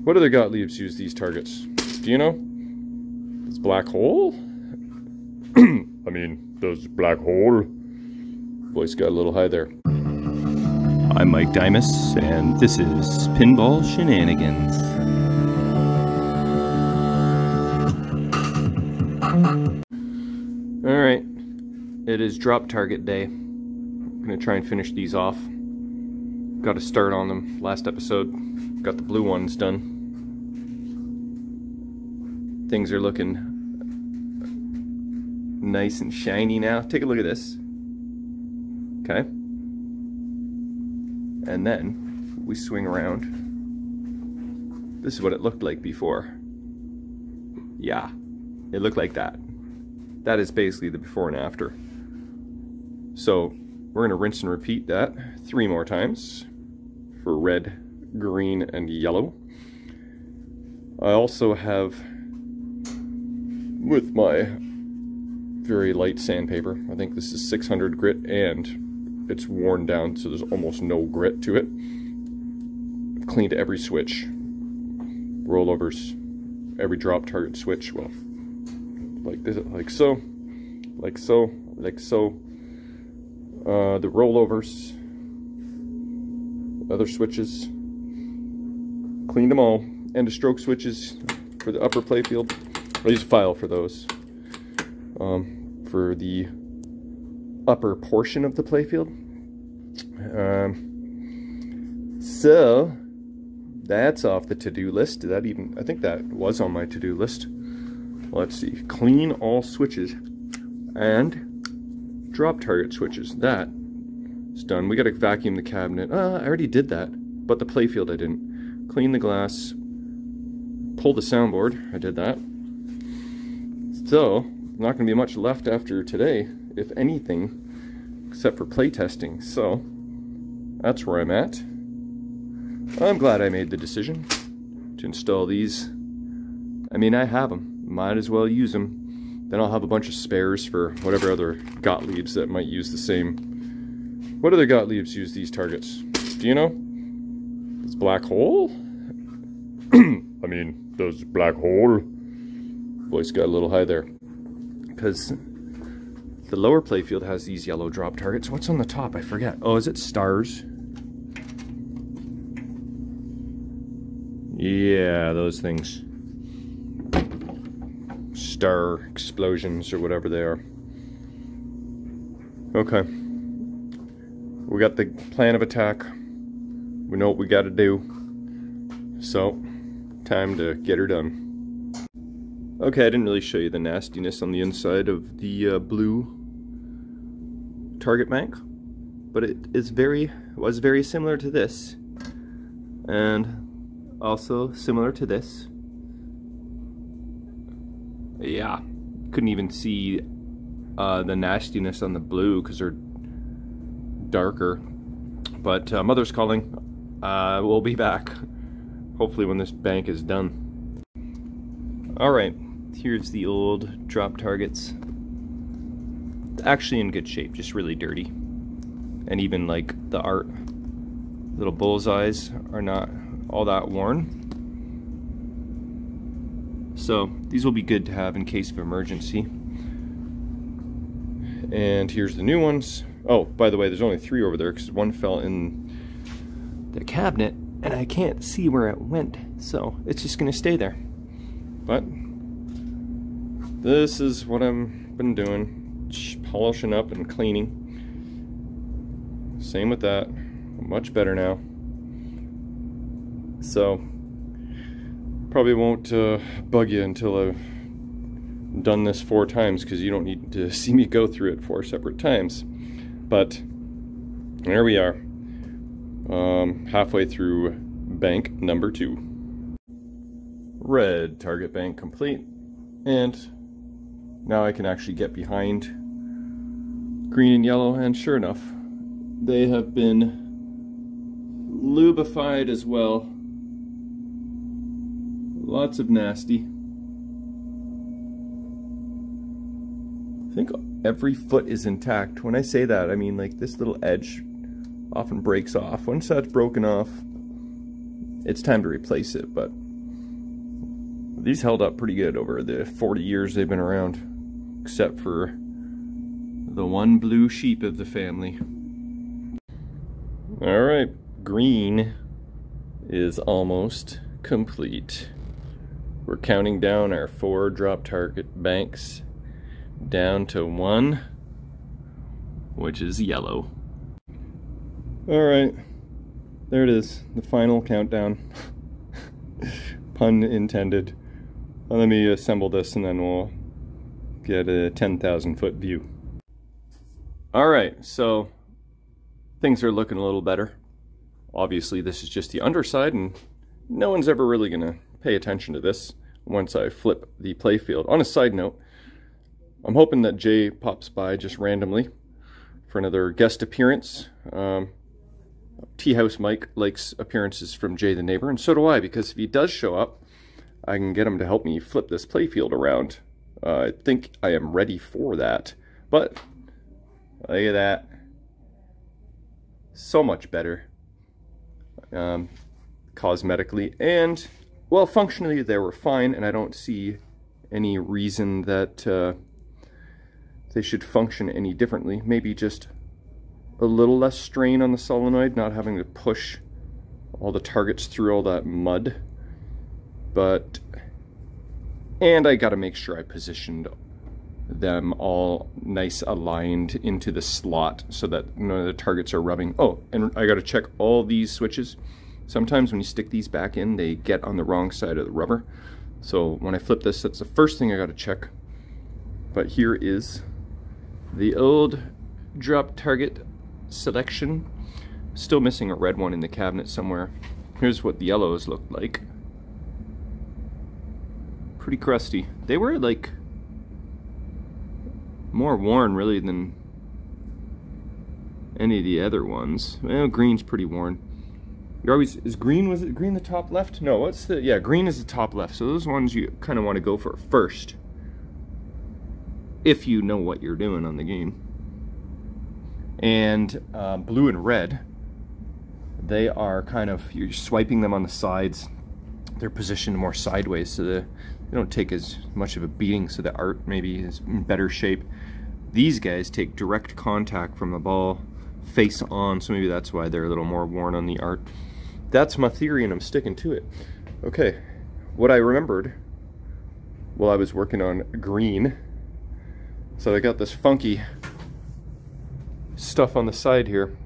What other Gottliebs use these targets? Do you know? This black hole? I mean, those black hole. Voice got a little high there. I'm Mike Dimas, and this is Pinball Shenanigans. Alright, it is drop target day. I'm gonna try and finish these off. Got a start on them last episode. Got the blue ones done. Things are looking nice and shiny now. Take a look at this. Okay. And then we swing around. This is what it looked like before. Yeah, it looked like that. That is basically the before and after. So we're gonna rinse and repeat that 3 more times for red, green, and yellow. I also have, with my very light sandpaper, I think this is 600 grit, and it's worn down so there's almost no grit to it. I've cleaned every switch, rollovers, every drop target switch, well, like this, like so, like so, like so. The rollovers, other switches, cleaned them all, and the stroke switches for the upper playfield. I use a file for those. For the upper portion of the playfield. So that's off the to-do list. Did that even? I think that was on my to-do list. Let's see. Clean all switches and drop target switches. That is done. We got to vacuum the cabinet. I already did that, but the playfield I didn't. Clean the glass. Pull the soundboard. I did that. So not going to be much left after today, if anything, except for playtesting. So that's where I'm at. I'm glad I made the decision to install these. I mean, I have them. Might as well use them. Then I'll have a bunch of spares for whatever other Gottliebs that might use the same. What other Gottliebs use these targets? Do you know? This black hole? I mean, those black hole. Voice got a little high there. Because the lower playfield has these yellow drop targets. What's on the top? I forget. Oh, is it stars? Yeah, those things. Star explosions or whatever they are. Okay. We got the plan of attack. We know what we got to do. So, time to get her done. Okay, I didn't really show you the nastiness on the inside of the blue target bank, but it was very similar to this, and also similar to this. Yeah, couldn't even see the nastiness on the blue because they're darker. But Mother's calling. We'll be back, hopefully when this bank is done. Alright, here's the old drop targets. Actually in good shape, just really dirty. And even like the art, little bullseyes are not all that worn. So these will be good to have in case of emergency. And here's the new ones. Oh, by the way, there's only 3 over there because one fell in the cabinet and I can't see where it went. So it's just gonna stay there. But this is what I've been doing, polishing up and cleaning. Same with that, much better now. So probably won't bug you until I've done this 4 times, because you don't need to see me go through it 4 separate times. But there we are, halfway through bank number 2. Red target bank complete, and now I can actually get behind green and yellow, and sure enough, they have been lubrified as well. Lots of nasty. I think every foot is intact. When I say that, I mean like this little edge often breaks off. Once that's broken off, it's time to replace it, but These held up pretty good over the 40 years they've been around, except for the one blue sheep of the family. All right, green is almost complete. We're counting down our 4 drop target banks down to 1, which is yellow. All right, there it is, the final countdown. Pun intended. Let me assemble this and then we'll get a 10,000 foot view. All right, so things are looking a little better. Obviously this is just the underside and no one's ever really gonna pay attention to this once I flip the playfield. On a side note, I'm hoping that Jay pops by just randomly for another guest appearance. Tea House Mike likes appearances from Jay the neighbor, and so do I, because if he does show up, I can get him to help me flip this playfield around. I think I am ready for that. But look at that. So much better. Cosmetically and, well, functionally they were fine, and I don't see any reason that they should function any differently. Maybe just a little less strain on the solenoid, not having to push all the targets through all that mud. But, and I gotta make sure I positioned them all nice aligned into the slot so that none of the targets are rubbing. Oh, and I gotta check all these switches. Sometimes when you stick these back in, they get on the wrong side of the rubber. So when I flip this, that's the first thing I gotta check. But here is the old drop target selection. Still missing a red one in the cabinet somewhere. Here's what the yellows look like. Pretty crusty. They were like more worn really than any of the other ones. Well, green's pretty worn. You're always, is green, was it green the top left? No, what's the, yeah, green is the top left. So those ones you kind of want to go for first, if you know what you're doing on the game. And blue and red, they are kind of, you're swiping them on the sides. They're positioned more sideways so they don't take as much of a beating, so the art maybe is in better shape. These guys take direct contact from the ball face on, so maybe that's why they're a little more worn on the art. That's my theory and I'm sticking to it. Okay, what I remembered while I was working on green, so I got this funky stuff on the side here,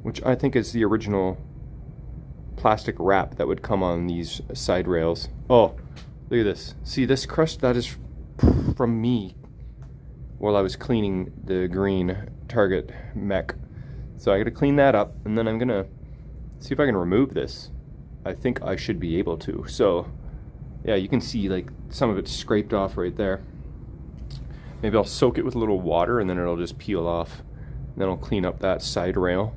which I think is the original plastic wrap that would come on these side rails. Oh, look at this. See this crust? That is from me while I was cleaning the green target mech. So I gotta clean that up, and then I'm gonna see if I can remove this. I think I should be able to. So yeah, you can see like some of it's scraped off right there. Maybe I'll soak it with a little water and then it'll just peel off. Then I'll clean up that side rail.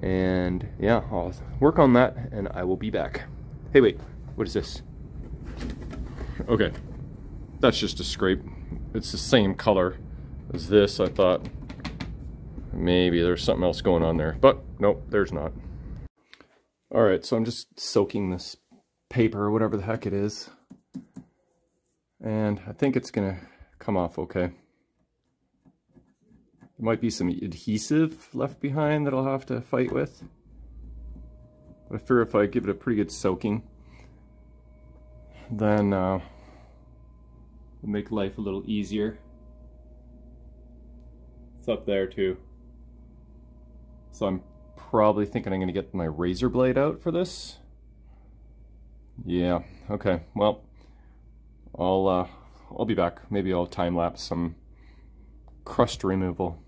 And yeah, I'll work on that and I will be back. Hey, wait, what is this? Okay, that's just a scrape. It's the same color as this. I thought maybe there's something else going on there, but nope, there's not. All right, so I'm just soaking this paper or whatever the heck it is. And I think it's gonna come off okay. There might be some adhesive left behind that I'll have to fight with. But I figure if I give it a pretty good soaking, then it'll make life a little easier. It's up there too. So I'm probably thinking I'm gonna get my razor blade out for this. Yeah, okay, well, I'll be back. Maybe I'll time lapse some crust removal.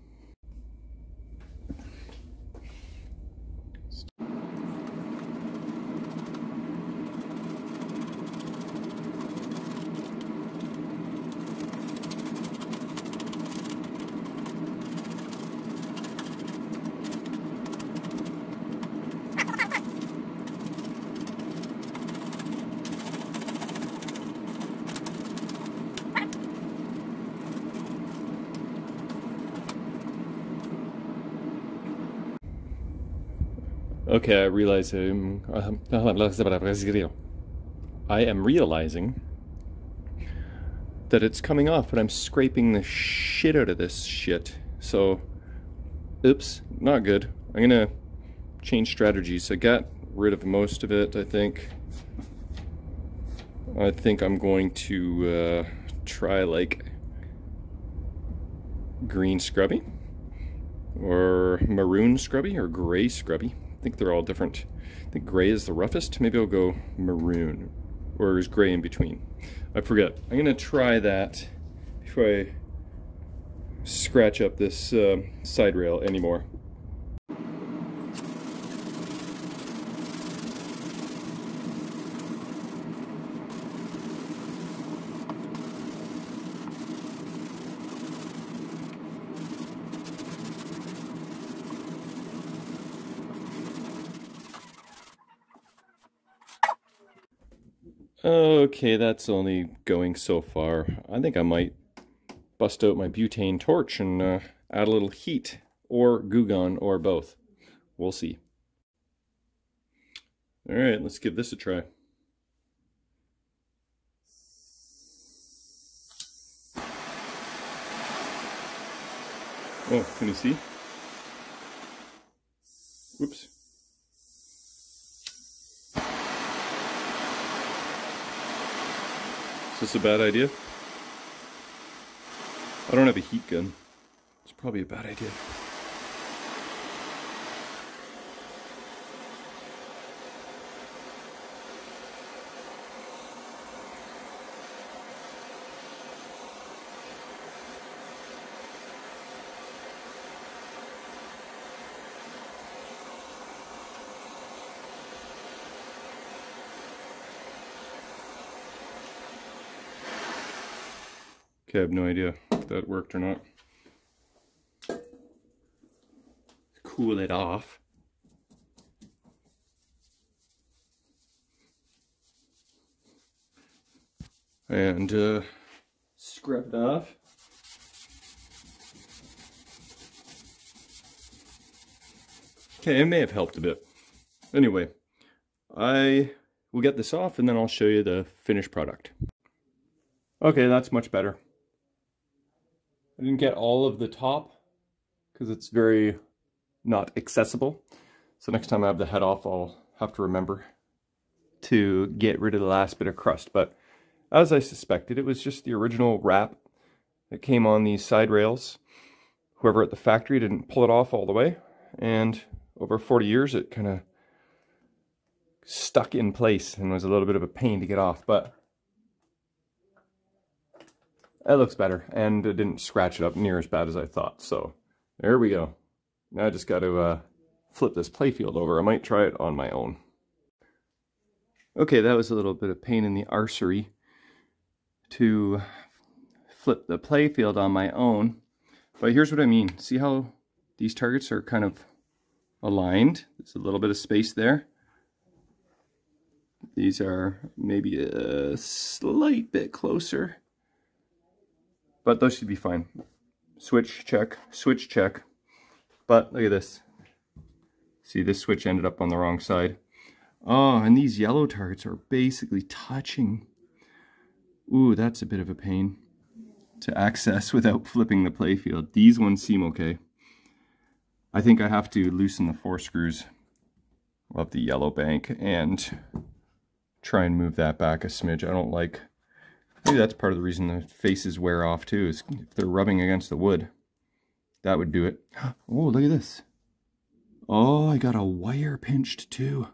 Okay, I realize I am realizing that it's coming off, but I'm scraping the shit out of this shit. So, oops, not good. I'm gonna change strategies. I got rid of most of it, I think. I think I'm going to try like green scrubby, or maroon scrubby, or gray scrubby. I think they're all different. I think gray is the roughest. Maybe I'll go maroon, or is gray in between? I forget. I'm gonna try that before I scratch up this side rail anymore. Okay, that's only going so far. I think I might bust out my butane torch and add a little heat, or goo gun, or both. We'll see. Alright, let's give this a try. Oh, can you see? Whoops. Is this a bad idea? I don't have a heat gun. It's probably a bad idea. Okay, I have no idea if that worked or not. Cool it off. And scrub it off. Okay, it may have helped a bit. Anyway, I will get this off and then I'll show you the finished product. Okay, that's much better. I didn't get all of the top because it's very not accessible. So next time I have the head off, I'll have to remember to get rid of the last bit of crust. But as I suspected, it was just the original wrap that came on these side rails. Whoever at the factory didn't pull it off all the way. And over 40 years, it kind of stuck in place and was a little bit of a pain to get off. But it looks better, and it didn't scratch it up near as bad as I thought. So there we go. Now I just got to flip this playfield over. I might try it on my own. Okay, that was a little bit of pain in the arsery to flip the playfield on my own. But here's what I mean. See how these targets are kind of aligned? There's a little bit of space there. These are maybe a slight bit closer. But those should be fine. Switch, check, switch, check. But look at this. See, this switch ended up on the wrong side. Oh, and these yellow targets are basically touching. Ooh, that's a bit of a pain to access without flipping the playfield. These ones seem okay. I think I have to loosen the 4 screws of the yellow bank and try and move that back a smidge. I don't like... Maybe that's part of the reason the faces wear off too, is if they're rubbing against the wood. That would do it. Oh, look at this. Oh, I got a wire pinched too.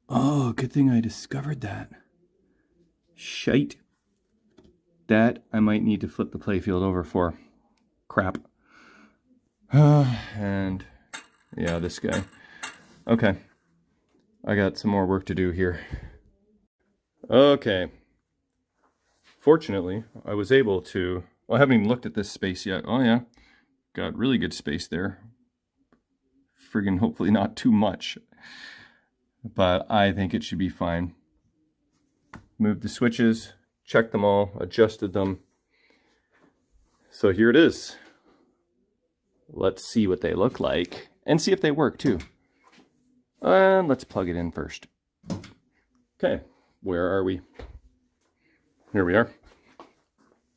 Oh, good thing I discovered that. Shite. That I might need to flip the playfield over for. Crap. And yeah, this guy. Okay. I got some more work to do here. Okay. Fortunately, I was able to... Well, I haven't even looked at this space yet. Oh yeah. Got really good space there. Friggin' hopefully not too much. But I think it should be fine. Moved the switches, checked them all, adjusted them. So here it is. Let's see what they look like. And see if they work too. And let's plug it in first. Okay, where are we? Here we are.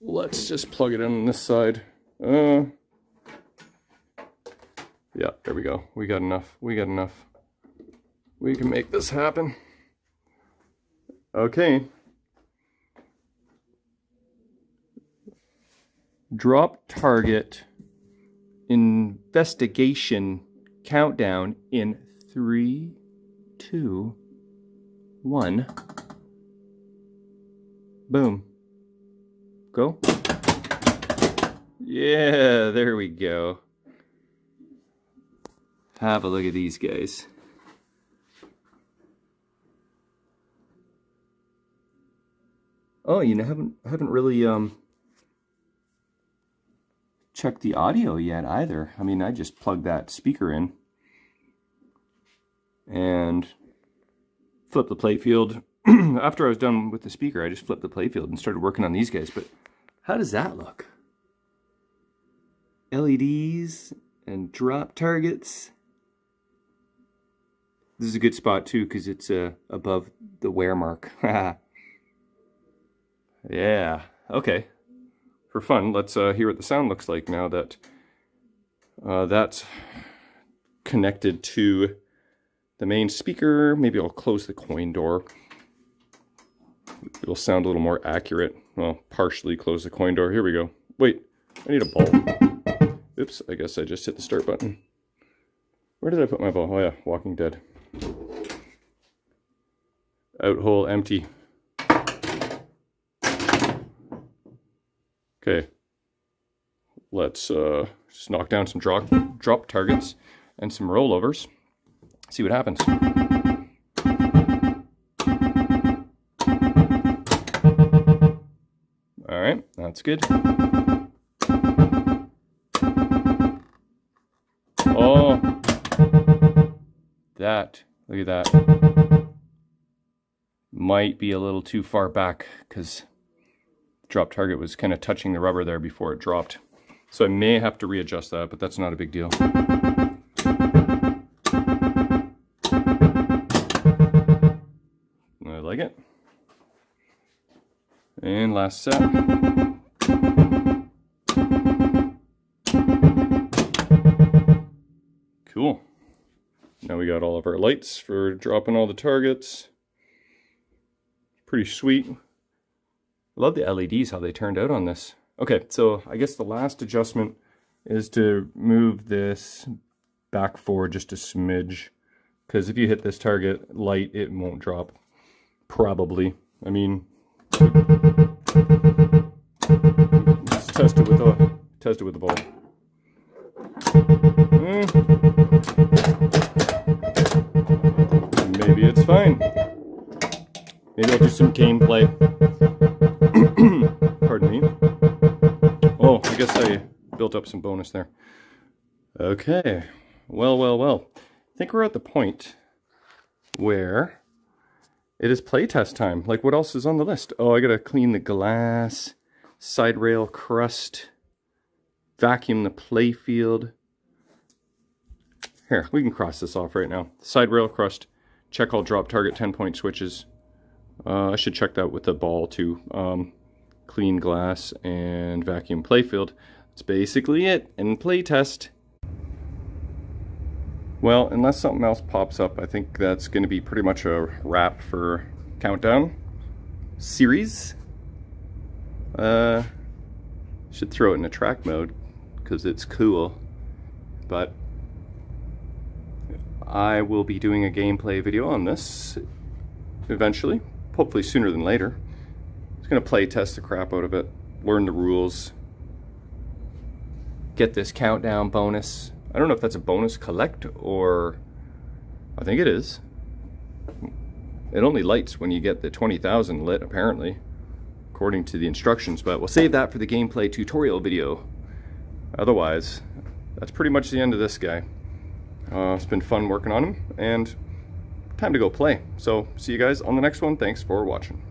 Let's just plug it in on this side. Yeah, there we go. We got enough. We got enough. We can make this happen. Okay. Drop target investigation countdown in 3, 2, 1. Boom. Go. Yeah, there we go. Have a look at these guys. Oh, you know, haven't really checked the audio yet either. I mean, I just plugged that speaker in and flipped the playfield. After I was done with the speaker, I just flipped the playfield and started working on these guys. But how does that look? LEDs and drop targets. This is a good spot too because it's above the wear mark. Yeah, okay. For fun, let's hear what the sound looks like now that that's connected to the main speaker. Maybe I'll close the coin door. It'll sound a little more accurate. Well, partially close the coin door. Here we go. Wait, I need a ball. Oops, I guess I just hit the start button. Where did I put my ball? Oh yeah, Walking Dead. Out hole empty. Okay, let's just knock down some drop targets and some rollovers. See what happens. All right, that's good. Oh, look at that. Might be a little too far back because drop target was kind of touching the rubber there before it dropped. So I may have to readjust that, but that's not a big deal. I like it. And last set. Cool. Now we got all of our lights for dropping all the targets. Pretty sweet. I love the LEDs, how they turned out on this. Okay, so I guess the last adjustment is to move this back forward just a smidge. Because if you hit this target light, it won't drop. Probably. I mean, let's test it with the ball. Maybe it's fine. Maybe I'll do some gameplay. Pardon me. Oh, I guess I built up some bonus there. Okay. Well. I think we're at the point where it is playtest time. Like, what else is on the list? Oh, I gotta clean the glass, side rail crust, vacuum the playfield. Here, we can cross this off right now. Side rail crust, check all drop target 10-point switches. I should check that with the ball too. Clean glass and vacuum playfield. That's basically it in playtest. Well, unless something else pops up, I think that's going to be pretty much a wrap for Countdown series. Should throw it in a track mode because it's cool. But I will be doing a gameplay video on this eventually. Hopefully sooner than later. I'm just going to play test the crap out of it, learn the rules, get this countdown bonus. I don't know if that's a bonus collect or I think it is. It only lights when you get the 20,000 lit apparently, according to the instructions, but we'll save that for the gameplay tutorial video. Otherwise, that's pretty much the end of this guy. It's been fun working on him and time to go play. So see you guys on the next one. Thanks for watching.